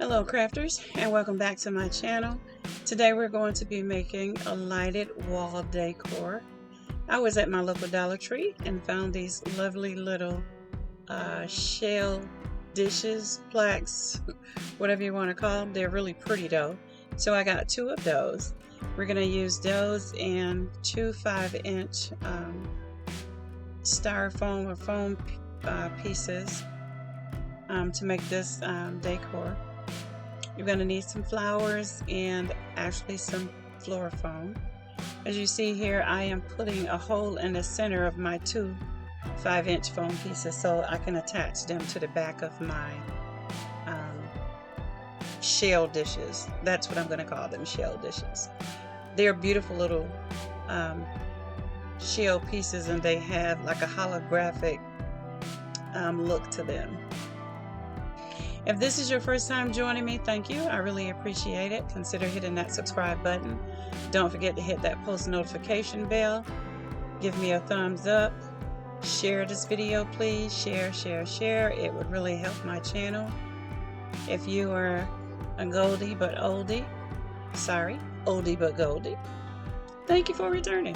Hello crafters, and welcome back to my channel. Today we're going to be making a lighted wall decor. I was at my local Dollar Tree and found these lovely little shell dishes, plaques, whatever you want to call them. They're really pretty though. So I got two of those. We're going to use those and two 5-inch styrofoam or foam pieces to make this decor. You're going to need some flowers and actually some floor foam. As you see here, I am putting a hole in the center of my two 5-inch foam pieces so I can attach them to the back of my shell dishes. That's what I'm going to call them, shell dishes. They're beautiful little shell pieces, and they have like a holographic look to them. If this is your first time joining me, thank you. I really appreciate it. Consider hitting that subscribe button. Don't forget to hit that post notification bell. Give me a thumbs up. Share this video, please. Share. It would really help my channel. If you are a oldie but goldie, thank you for returning.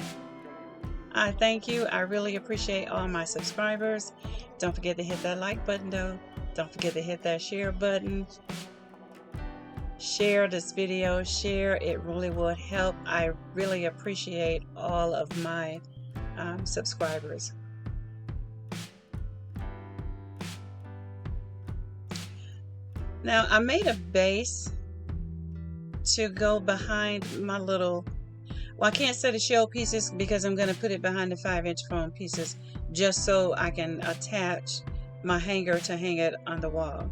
I thank you. I really appreciate all my subscribers. Don't forget to hit that like button though. Don't forget to hit that share button. Share this video. Share. It really would help. I really appreciate all of my subscribers. Now I made a base to go behind my little, well, I can't say the shell pieces because I'm going to put it behind the 5-inch foam pieces just so I can attach my hanger to hang it on the wall.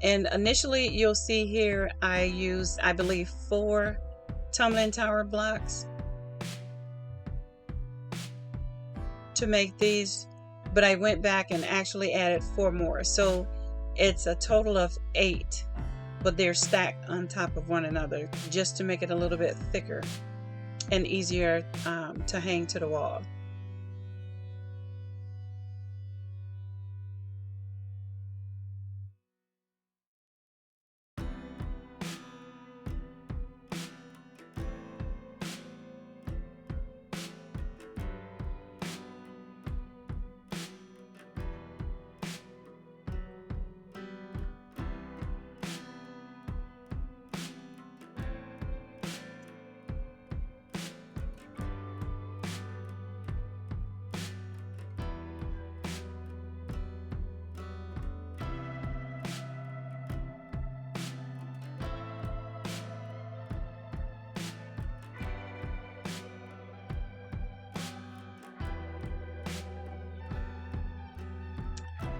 And initially you'll see here I used, I believe, 4 tumbling tower blocks to make these, but I went back and actually added 4 more, so it's a total of 8, but they're stacked on top of one another just to make it a little bit thicker and easier to hang to the wall.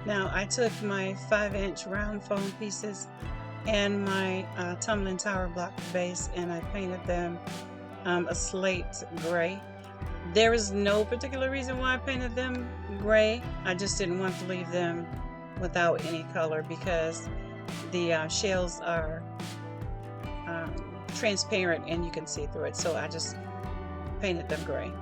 Now I took my 5-inch round foam pieces and my tumbling tower block base, and I painted them a slate gray. There is no particular reason why I painted them gray. I just didn't want to leave them without any color because the shells are transparent and you can see through it, so I just painted them gray.